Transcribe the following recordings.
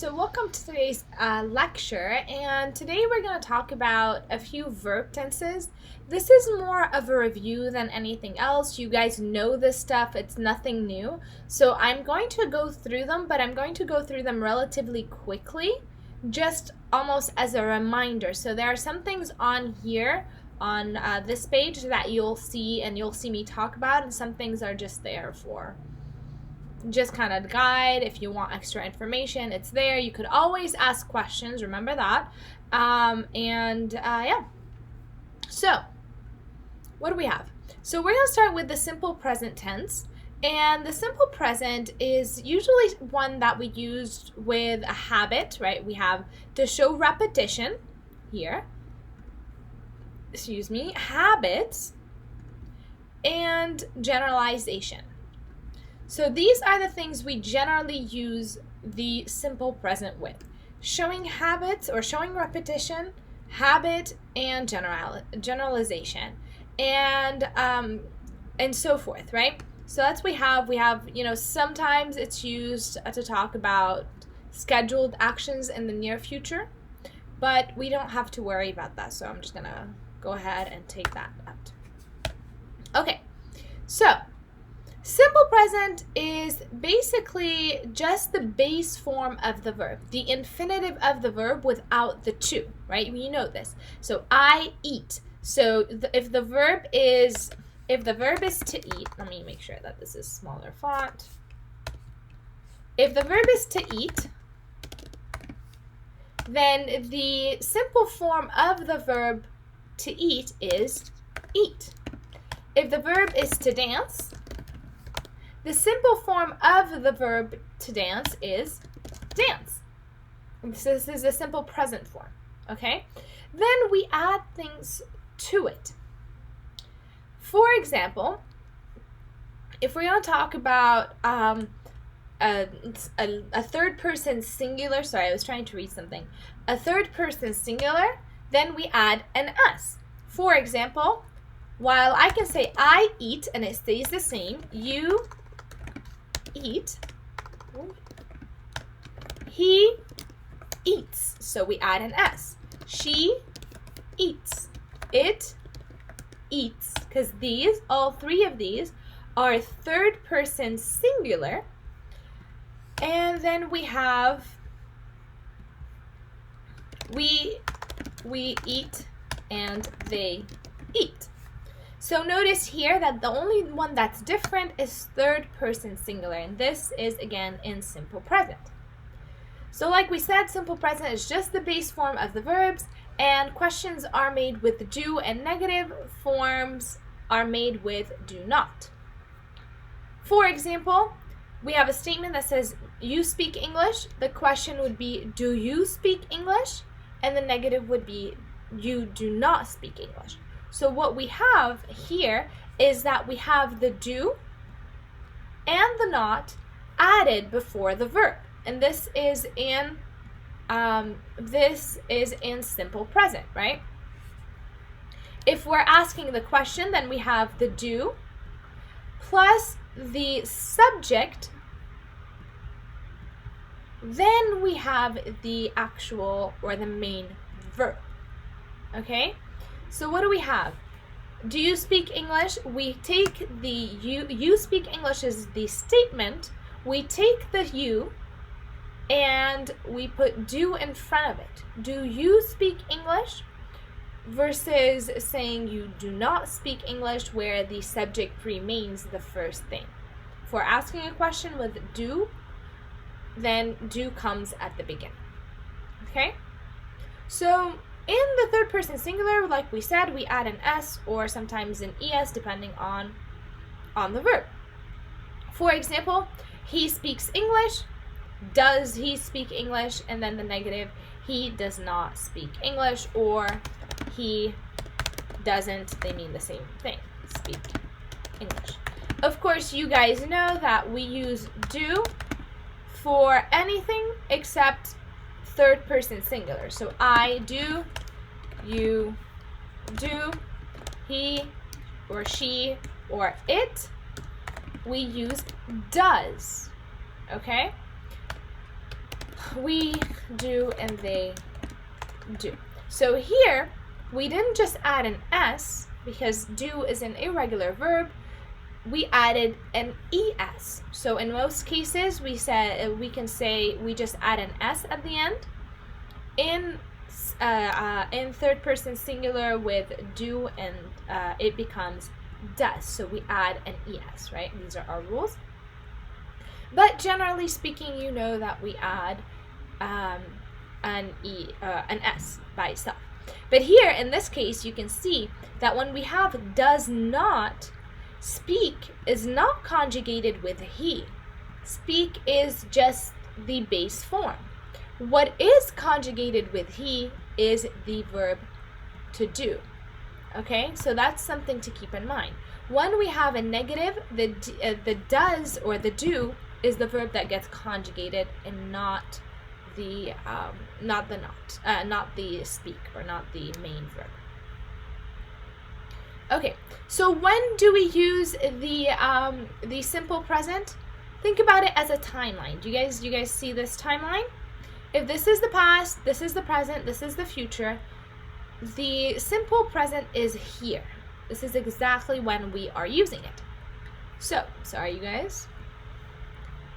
So welcome to today's lecture, and today we're going to talk about a few verb tenses. This is more of a review than anything else. You guys know this stuff, it's nothing new. So I'm going to go through them, but I'm going to go through them relatively quickly, just almost as a reminder. So there are some things on here on this page that you'll see and you'll see me talk about, and some things are just there for just kind of guide. If you want extra information, it's there. You could always ask questions, remember that. Yeah. So what do we have? So we're going to start with the simple present tense. And the simple present is usually one that we use with a habit, right? We have to show repetition here. Habits and generalization. So these are the things we generally use the simple present with. Showing habits or showing repetition, habit, and generalization. And so forth, right? So that's we have, sometimes it's used to talk about scheduled actions in the near future, but we don't have to worry about that. So I'm just going to go ahead and take that out. Okay, so simple present is basically just the base form of the verb, the infinitive of the verb without the to, right? You know this. So I eat. So if the verb is to eat, let me make sure that this is smaller font. If the verb is to eat, then the simple form of the verb to eat is eat. If the verb is to dance, the simple form of the verb to dance is dance. So this is a simple present form, okay? Then we add things to it. For example, if we're going to talk about a third person singular, sorry, I was trying to read something. A third person singular, then we add an us. For example, while I can say I eat and it stays the same, you eat, he eats, so we add an s. She eats, it eats, because all three of these are third person singular. And then we have we eat and they eat. So notice here that the only one that's different is third person singular, and this is again in simple present. So like we said, simple present is just the base form of the verbs, and questions are made with do, and negative forms are made with do not. For example, we have a statement that says you speak English. The question would be, do you speak English? And the negative would be, you do not speak English. So what we have here is that we have the do and the not added before the verb, and this is in simple present, right? If we're asking the question, then we have the do plus the subject, then we have the actual or the main verb. Okay? So what do we have? Do you speak English? We take the you speak English is the statement. We take the you and we put do in front of it. Do you speak English? Versus saying you do not speak English, where the subject remains the first thing. If we're asking a question with do, then do comes at the beginning. Okay? So in the third person singular, like we said, we add an s or sometimes an es depending on the verb. For example, he speaks English. Does he speak English? And then the negative, he does not speak English, or he doesn't, they mean the same thing, speak English. Of course, you guys know that we use do for anything except third person singular. So I do, you do, he or she or it, we use does. Okay? we do and they do. So here, we didn't just add an S because do is an irregular verb. We added an ES. So in most cases, we can say we just add an S at the end. In third person singular with do and it becomes does. So we add an ES, right? These are our rules. But generally speaking, you know that we add an S by itself. But here, in this case, you can see that when we have does not, speak is not conjugated with he. Speak is just the base form. What is conjugated with he is the verb to do. Okay, so that's something to keep in mind. When we have a negative, the does or the do is the verb that gets conjugated and not the speak or not the main verb. Okay, so when do we use the simple present? Think about it as a timeline. Do you guys see this timeline? If this is the past, this is the present, this is the future, the simple present is here. This is exactly when we are using it. So, sorry you guys.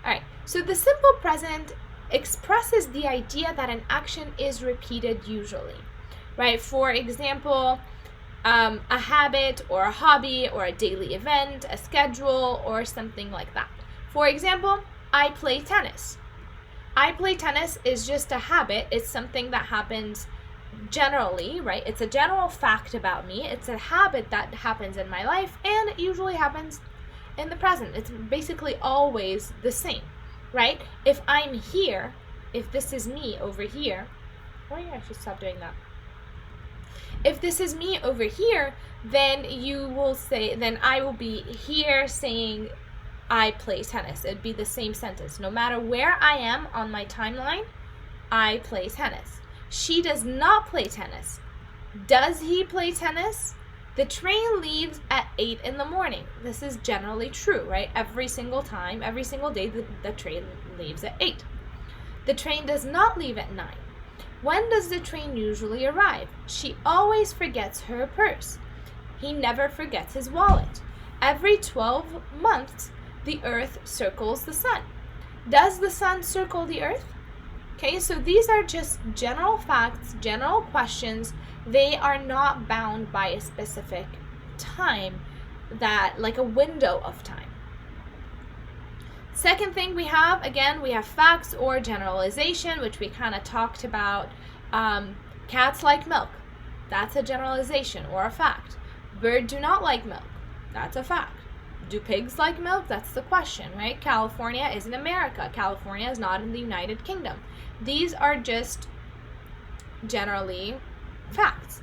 Alright, so the simple present expresses the idea that an action is repeated usually, right? For example, a habit or a hobby or a daily event, a schedule, or something like that. For example, I play tennis. I play tennis is just a habit. It's something that happens generally, right? It's a general fact about me. It's a habit that happens in my life, and it usually happens in the present. It's basically always the same, right? If I'm here, if this is me over here, oh yeah, I should stop doing that. If this is me over here, then you will say, then I will be here saying I play tennis. It'd be the same sentence. No matter where I am on my timeline, I play tennis. She does not play tennis. Does he play tennis? The train leaves at 8 in the morning. This is generally true, right? Every single time, every single day, the train leaves at 8. The train does not leave at 9. When does the train usually arrive? She always forgets her purse. He never forgets his wallet. Every 12 months, the earth circles the sun. Does the sun circle the earth? Okay, so these are just general facts, general questions. They are not bound by a specific time, that like a window of time. Second thing we have, again, we have facts or generalization, which we kind of talked about. Cats like milk. That's a generalization or a fact. Birds do not like milk. That's a fact. Do pigs like milk? That's the question, right? California is in America. California is not in the United Kingdom. These are just generally facts.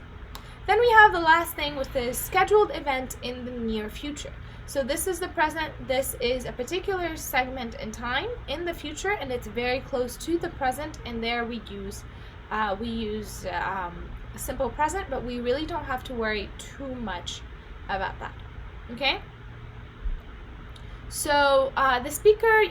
Then we have the last thing, with the scheduled event in the near future. So this is the present. This is a particular segment in time in the future, and it's very close to the present. And there we use simple present, but we really don't have to worry too much about that. Okay. So the speaker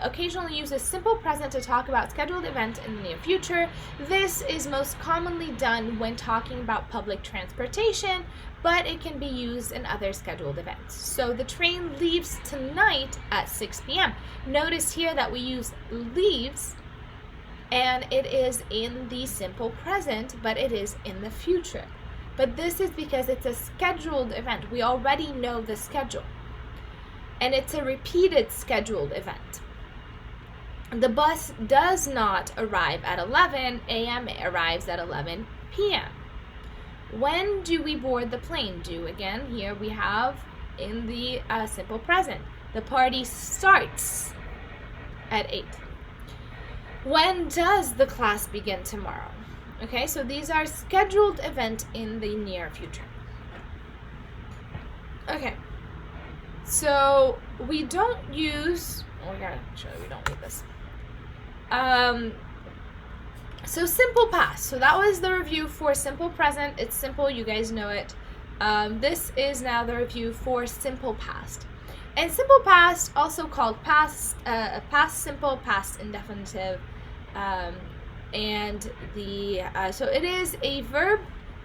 occasionally uses simple present to talk about scheduled events in the near future. This is most commonly done when talking about public transportation, but it can be used in other scheduled events. So the train leaves tonight at 6 p.m. Notice here that we use leaves, and it is in the simple present, but it is in the future. But this is because it's a scheduled event. We already know the schedule. And it's a repeated scheduled event. The bus does not arrive at 11 a.m. It arrives at 11 p.m. When do we board the plane? Do, again, here we have in the simple present. The party starts at 8. When does the class begin tomorrow? Okay, so these are scheduled events in the near future. Okay. So we don't use, we gotta show you we don't need this. So simple past. So that was the review for simple present. It's simple, you guys know it. This is now the review for simple past. And simple past, also called past simple, past indefinitive, and the so it is a verb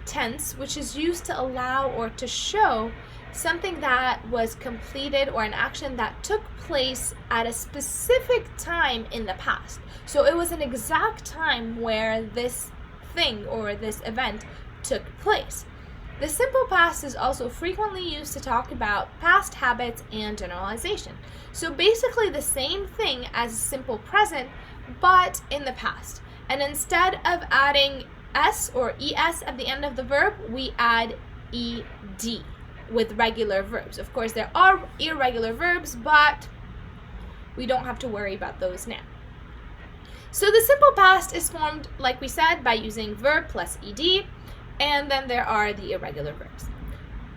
tense, which is used to allow or to show something that was completed or an action that took place at a specific time in the past. So it was an exact time where this thing or this event took place. The simple past is also frequently used to talk about past habits and generalization. So basically the same thing as simple present, but in the past. And instead of adding s or es at the end of the verb, we add ed with regular verbs. Of course, there are irregular verbs, but we don't have to worry about those now. So the simple past is formed, like we said, by using verb plus ed, and then there are the irregular verbs.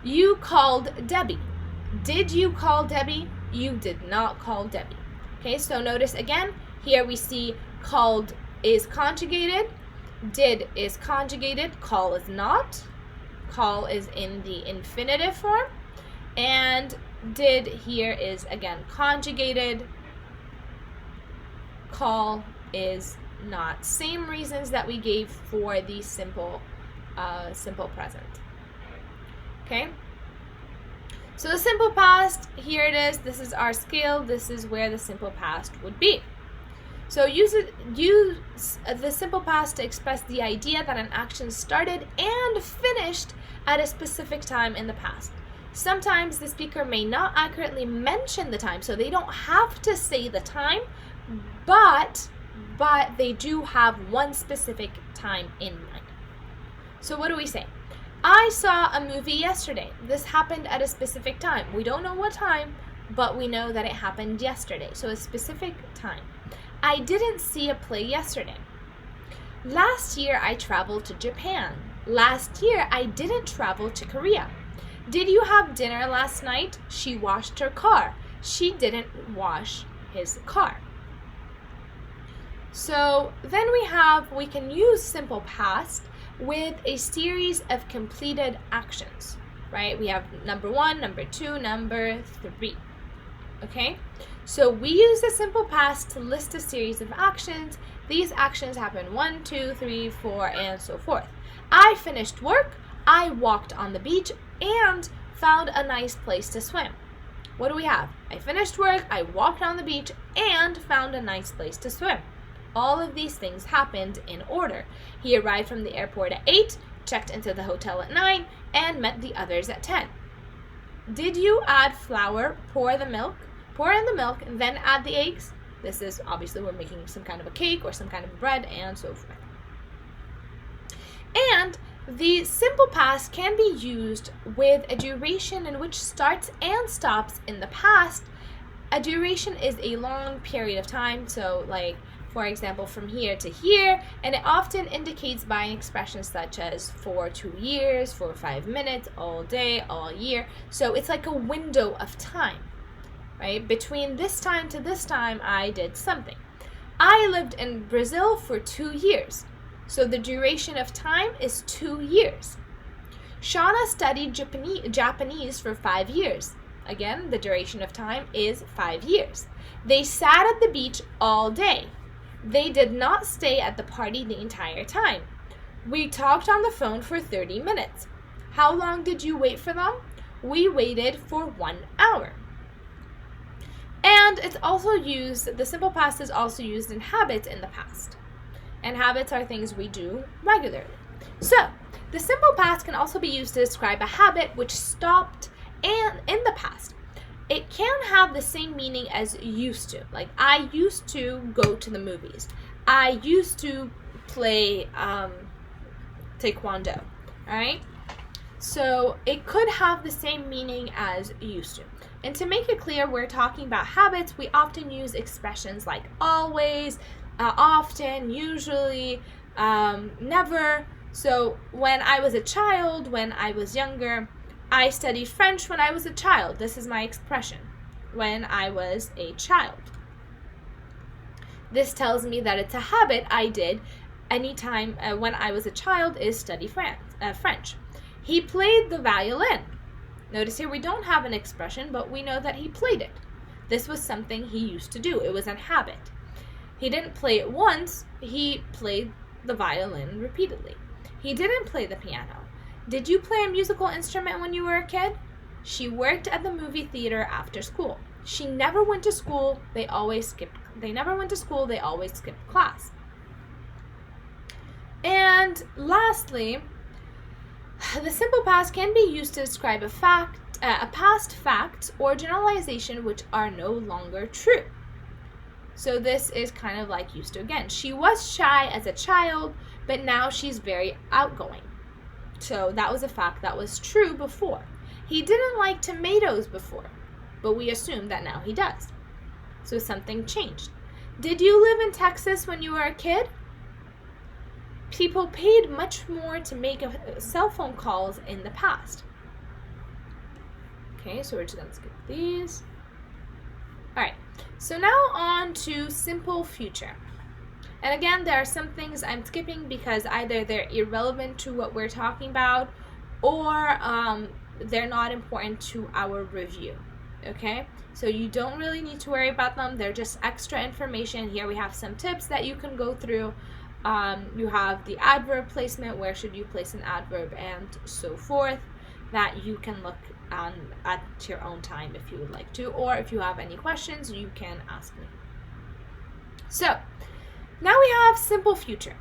You called Debbie. Did you call Debbie? You did not call Debbie. Okay, so notice again, here we see called is conjugated, did is conjugated, call is not. Call is in the infinitive form, and did here is again conjugated, call is not. Same reasons that we gave for the simple present. Okay, so the simple past, here it is, this is our scale, this is where the simple past would be. So use the simple past to express the idea that an action started and finished at a specific time in the past. Sometimes the speaker may not accurately mention the time, so they don't have to say the time, but they do have one specific time in mind. So what do we say? I saw a movie yesterday. This happened at a specific time. We don't know what time, but we know that it happened yesterday, so a specific time. I didn't see a play yesterday. Last year I traveled to Japan. Last year I didn't travel to Korea. Did you have dinner last night? She washed her car. She didn't wash his car. So then we can use simple past with a series of completed actions, right? We have number 1, number 2, number 3. Okay, so we use the simple past to list a series of actions. These actions happen 1, 2, 3, 4, and so forth. I finished work, I walked on the beach, and found a nice place to swim. What do we have? I finished work, I walked on the beach, and found a nice place to swim. All of these things happened in order. He arrived from the airport at 8, checked into the hotel at 9, and met the others at 10. Did you add flour, pour in the milk, and then add the eggs? This is obviously we're making some kind of a cake or some kind of bread and so forth. And the simple past can be used with a duration in which starts and stops in the past. A duration is a long period of time, so like for example from here to here, and it often indicates by an expression such as for 2 years, for 5 minutes, all day, all year. So it's like a window of time. Right? Between this time to this time, I did something. I lived in Brazil for 2 years. So the duration of time is 2 years. Shauna studied Japanese for 5 years. Again, the duration of time is 5 years. They sat at the beach all day. They did not stay at the party the entire time. We talked on the phone for 30 minutes. How long did you wait for them? We waited for 1 hour. And it's also used, the simple past is also used in habits in the past. And habits are things we do regularly. So, the simple past can also be used to describe a habit which stopped and in the past. It can have the same meaning as used to. Like, I used to go to the movies. I used to play taekwondo. Alright? So, it could have the same meaning as used to. And to make it clear, we're talking about habits, we often use expressions like always, often, usually, never. So when I was a child, when I was younger, I studied French when I was a child. This is my expression, when I was a child. This tells me that it's a habit I did anytime when I was a child is study French. He played the violin. Notice here we don't have an expression, but we know that he played it. This was something he used to do. It was a habit. He didn't play it once, he played the violin repeatedly. He didn't play the piano. Did you play a musical instrument when you were a kid? She worked at the movie theater after school. She never went to school, they never went to school, they always skipped class. And lastly, the simple past can be used to describe a past fact or generalization which are no longer true. So this is kind of like used to again. She was shy as a child, but now she's very outgoing. So that was a fact that was true before. He didn't like tomatoes before, but we assume that now he does. So something changed. Did you live in Texas when you were a kid? People paid much more to make cell phone calls in the past. Okay, so we're just going to skip these. All right, so now on to simple future. And again, there are some things I'm skipping because either they're irrelevant to what we're talking about or they're not important to our review. Okay, so you don't really need to worry about them. They're just extra information. Here we have some tips that you can go through. You have the adverb placement, where should you place an adverb, and so forth, that you can look at your own time if you would like to, or if you have any questions, you can ask me. So now we have simple future,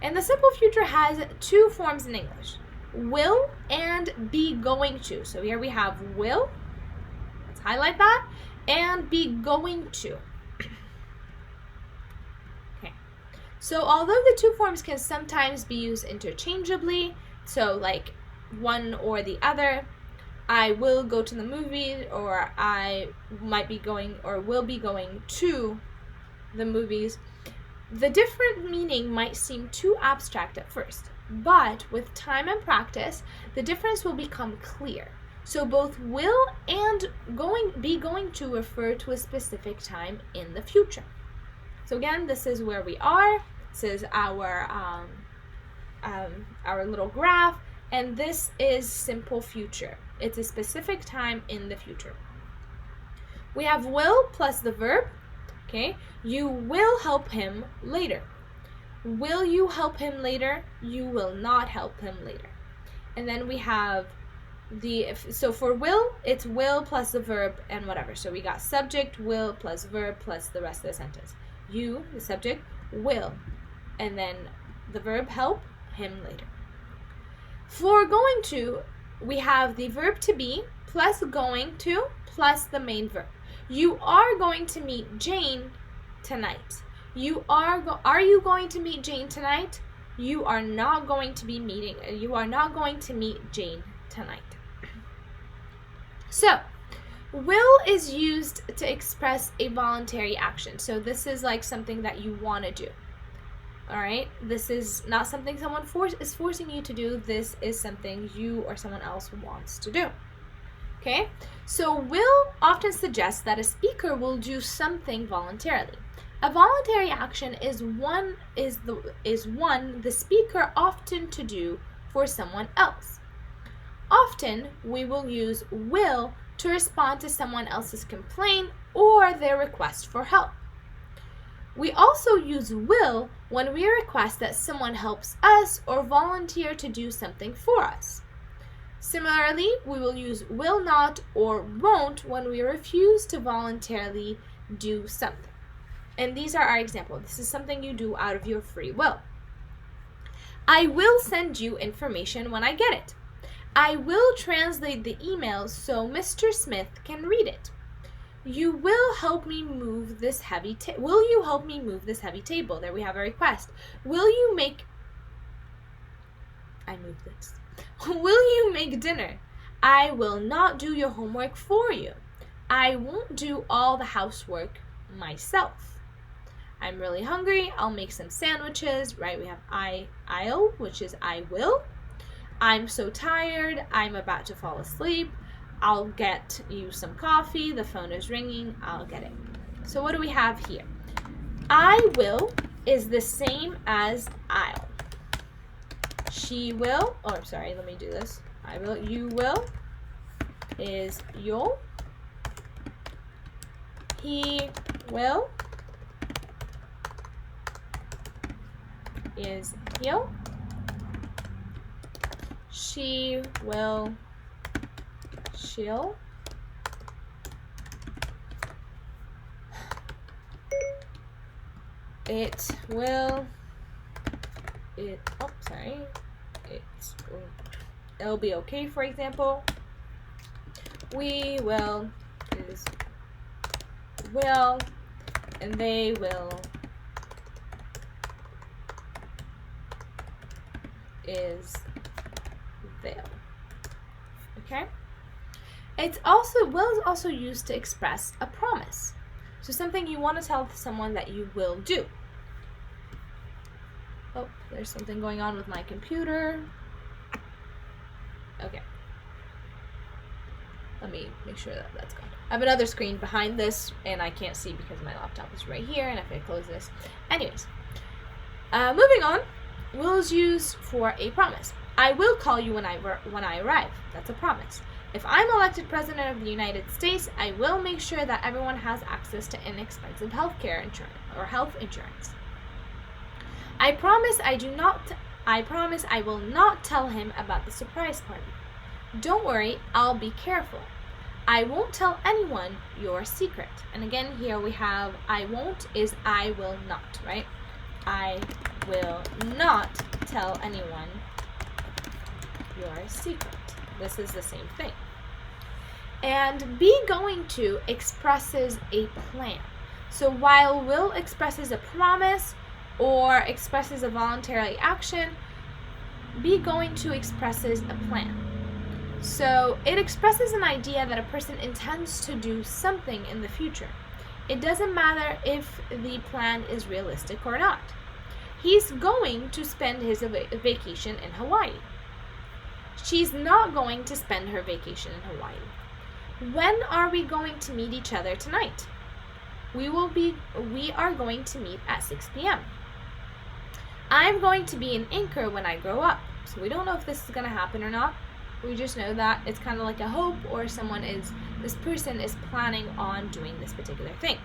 and the simple future has two forms in English: will and be going to. So here we have will, let's highlight that, and be going to. Okay, so although the two forms can sometimes be used interchangeably, so like one or the other, I will go to the movie, or I might be going or will be going to the movies, the different meaning might seem too abstract at first, but with time and practice, the difference will become clear. So both will and be going to refer to a specific time in the future. So again, this is where we are. This is our little graph, and this is simple future. It's a specific time in the future. We have will plus the verb. Okay, you will help him later. Will you help him later? You will not help him later. And then we have so for will, it's will plus the verb and whatever. So we got subject, will plus verb plus the rest of the sentence. You, the subject, will, and then the verb help him later. For going to, we have the verb to be plus going to plus the main verb. You are going to meet Jane tonight. Are you going to meet Jane tonight? You are not going to meet Jane tonight. So, will is used to express a voluntary action. So this is like something that you want to do. All right? This is not something someone is forcing you to do. This is something you or someone else wants to do. Okay? So will often suggests that a speaker will do something voluntarily. A voluntary action is one the speaker often to do for someone else. Often we will use will to respond to someone else's complaint or their request for help. We also use will when we request that someone helps us or volunteer to do something for us. Similarly, we will use will not or won't when we refuse to voluntarily do something. And these are our examples. This is something you do out of your free will. I will send you information when I get it. I will translate the email so Mr. Smith can read it. You will help me move this heavy table. Will you help me move this heavy table? There we have a request. Will you make dinner? I will not do your homework for you. I won't do all the housework myself. I'm really hungry. I'll make some sandwiches, right? We have I'll, which is I will. I'm so tired. I'm about to fall asleep. I'll get you some coffee. The phone is ringing. I'll get it. So what do we have here? I will is the same as I'll. She will, oh, sorry, let me do this. I will, you will is you'll. He will is he'll. She will, she'll. It will, it'll be okay, for example. We will is will, and they will is they'll. Okay? Will is also used to express a promise. So something you want to tell someone that you will do. Oh, there's something going on with my computer. Okay. Let me make sure that that's gone. I have another screen behind this, and I can't see because my laptop is right here, and if I close this. Anyways, moving on. Will is used for a promise. I will call you when I arrive. That's a promise. If I'm elected President of the United States, I will make sure that everyone has access to inexpensive healthcare insurance or health insurance. I promise I will not tell him about the surprise party. Don't worry, I'll be careful. I won't tell anyone your secret. And again, here we have I won't is I will not, right? I will not tell anyone your secret. This is the same thing. And be going to expresses a plan. So while will expresses a promise or expresses a voluntary action, be going to expresses a plan. So it expresses an idea that a person intends to do something in the future. It doesn't matter if the plan is realistic or not. He's going to spend his vacation in Hawaii. She's not going to spend her vacation in Hawaii. When are we going to meet each other tonight? We are going to meet at 6 p.m. I'm going to be an anchor when I grow up. So we don't know if this is going to happen or not. We just know that it's kind of like a hope, or this person is planning on doing this particular thing.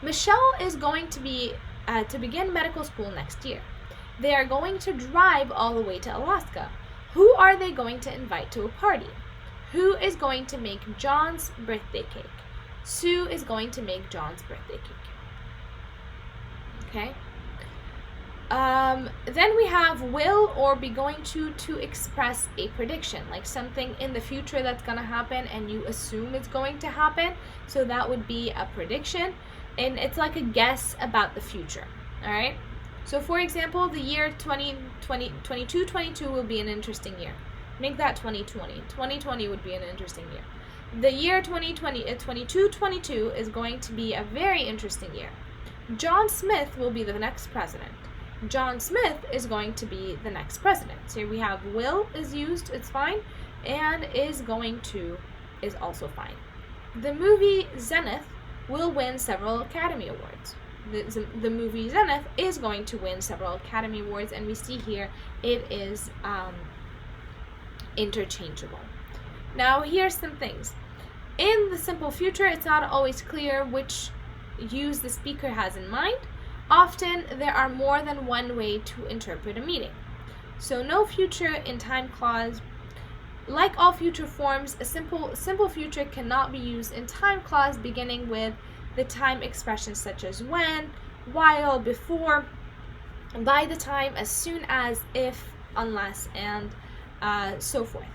Michelle is going to begin medical school next year. They are going to drive all the way to Alaska. Who are they going to invite to a party? Who is going to make John's birthday cake? Sue is going to make John's birthday cake. Okay? Then we have will or be going to express a prediction, like something in the future that's going to happen and you assume it's going to happen. So that would be a prediction, and it's like a guess about the future. All right? So for example, the year 22 will be an interesting year. Make that 2020. 2020 would be an interesting year. The year 22 is going to be a very interesting year. John Smith will be the next president. John Smith is going to be the next president. So here we have will is used, it's fine, and is going to is also fine. The movie Zenith will win several Academy Awards. The movie Zenith is going to win several Academy Awards, and we see here it is interchangeable. Now here's some things. In the simple future, it's not always clear which use the speaker has in mind. Often there are more than one way to interpret a meaning. So no future in time clause. Like all future forms, a simple future cannot be used in time clause beginning with the time expressions such as when, while, before, by the time, as soon as, if, unless, and so forth.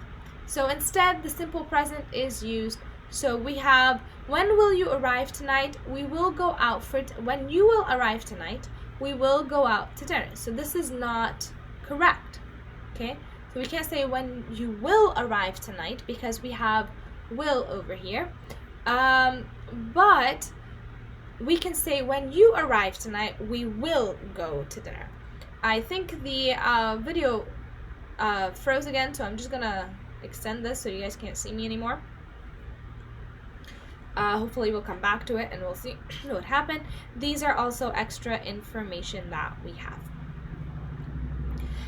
So instead, the simple present is used. So we have, when will you arrive tonight? We will go out for, when you will arrive tonight, we will go out to dinner. So this is not correct, okay? So we can't say when you will arrive tonight because we have will over here. But we can say when you arrive tonight, we will go to dinner. I think the video froze again, so I'm just gonna extend this so you guys can't see me anymore. Hopefully we'll come back to it and we'll see what happened. These are also extra information that we have.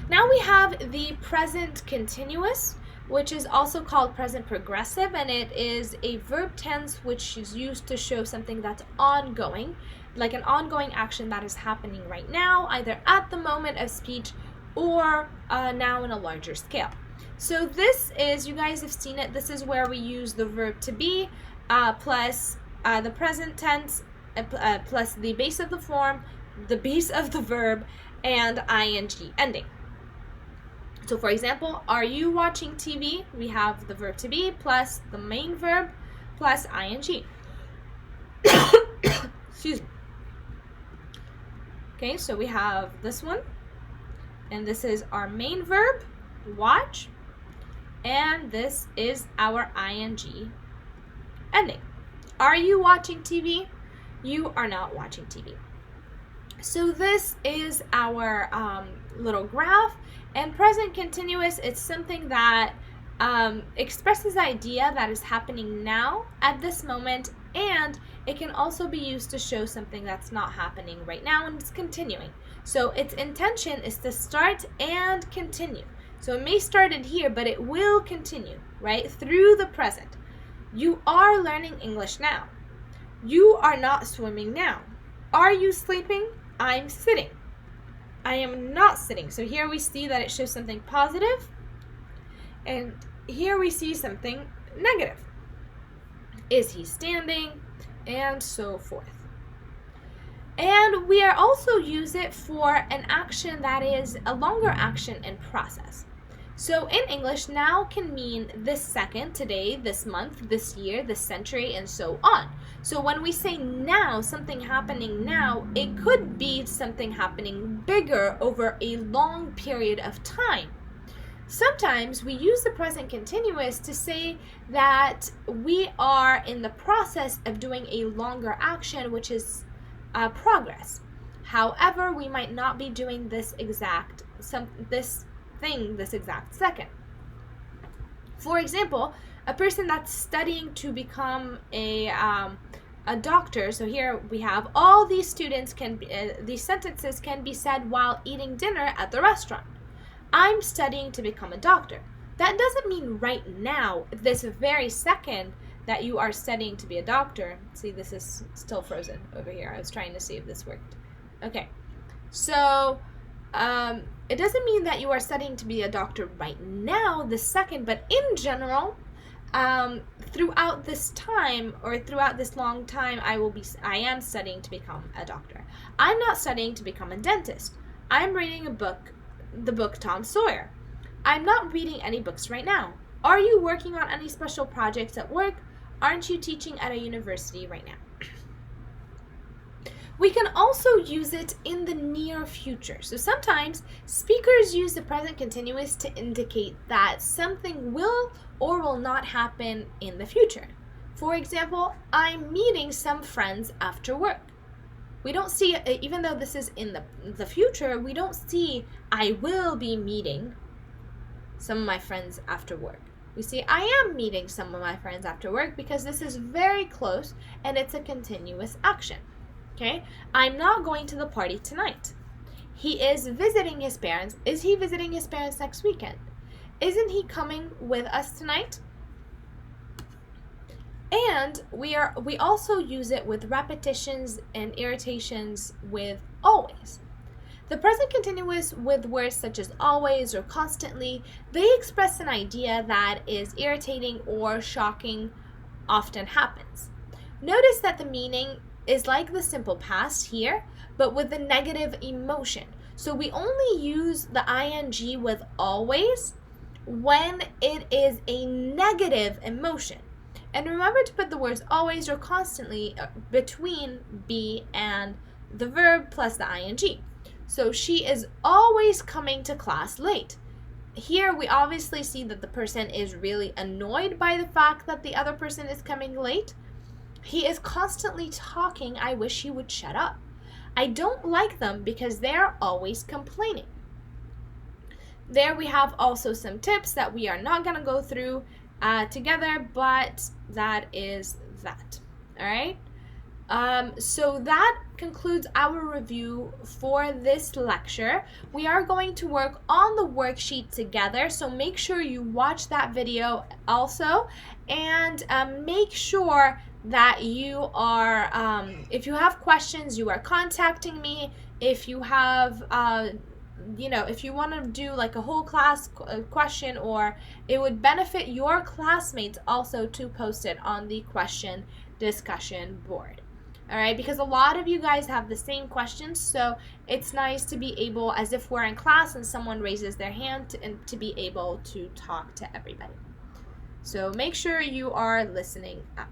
Now we have the present continuous, which is also called present progressive, and it is a verb tense which is used to show something that's ongoing. like an ongoing action that is happening right now, either at the moment of speech or now in a larger scale. So this is, you guys have seen it, this is where we use the verb to be plus the present tense plus the base of the form, the base of the verb, and ing ending. So for example, are you watching TV? We have the verb to be plus the main verb plus ing. Excuse me. Okay, so we have this one, and this is our main verb, watch, and this is our ing ending. Are you watching TV? You are not watching TV. So this is our little graph, and present continuous, it's something that expresses the idea that is happening now at this moment, and it can also be used to show something that's not happening right now and it's continuing. So its intention is to start and continue. So it may start in here, but it will continue, right, through the present. You are learning English now. You are not swimming now. Are you sleeping? I'm sitting. I am not sitting. So here we see that it shows something positive, and here we see something negative. Is he standing? And so forth. And we are also use it for an action that is a longer action in process. So in English, now can mean this second, today, this month, this year, this century, and so on. So when we say now, something happening now, it could be something happening bigger over a long period of time. Sometimes we use the present continuous to say that we are in the process of doing a longer action, which is progress. However, we might not be doing this exact second. For example, a person that's studying to become a doctor. So here we have all these students these sentences can be said while eating dinner at the restaurant. I'm studying to become a doctor. That doesn't mean right now, this very second, that you are studying to be a doctor. See, this is still frozen over here. I was trying to see if this worked. Okay, so it doesn't mean that you are studying to be a doctor right now, this second, but in general, throughout this time, or throughout this long time, I am studying to become a doctor. I'm not studying to become a dentist. I'm reading a book, the book Tom Sawyer. I'm not reading any books right now. Are you working on any special projects at work? Aren't you teaching at a university right now? We can also use it in the near future. So sometimes speakers use the present continuous to indicate that something will or will not happen in the future. For example, I'm meeting some friends after work. We don't see, even though this is in the future, we don't see I will be meeting some of my friends after work. We see I am meeting some of my friends after work because this is very close and it's a continuous action. Okay, I'm not going to the party tonight. He is visiting his parents. Is he visiting his parents next weekend? Isn't he coming with us tonight? And we also use it with repetitions and irritations with always. The present continuous with words such as always or constantly, they express an idea that is irritating or shocking often happens. Notice that the meaning is like the simple past here, but with the negative emotion. So we only use the ing with always when it is a negative emotion. And remember to put the words always or constantly between be and the verb plus the ing. So she is always coming to class late. Here we obviously see that the person is really annoyed by the fact that the other person is coming late. He is constantly talking. I wish he would shut up. I don't like them because they're always complaining. There we have also some tips that we are not going to go through together, but that is that. All right. So that concludes our review for this lecture. We are going to work on the worksheet together, so make sure you watch that video also, and make sure that you are, if you have questions, you are contacting me. If you have, if you want to do like a whole class question, or it would benefit your classmates also to post it on the question discussion board. All right, because a lot of you guys have the same questions, so it's nice to be able, as if we're in class and someone raises their hand, and to be able to talk to everybody. So make sure you are listening up.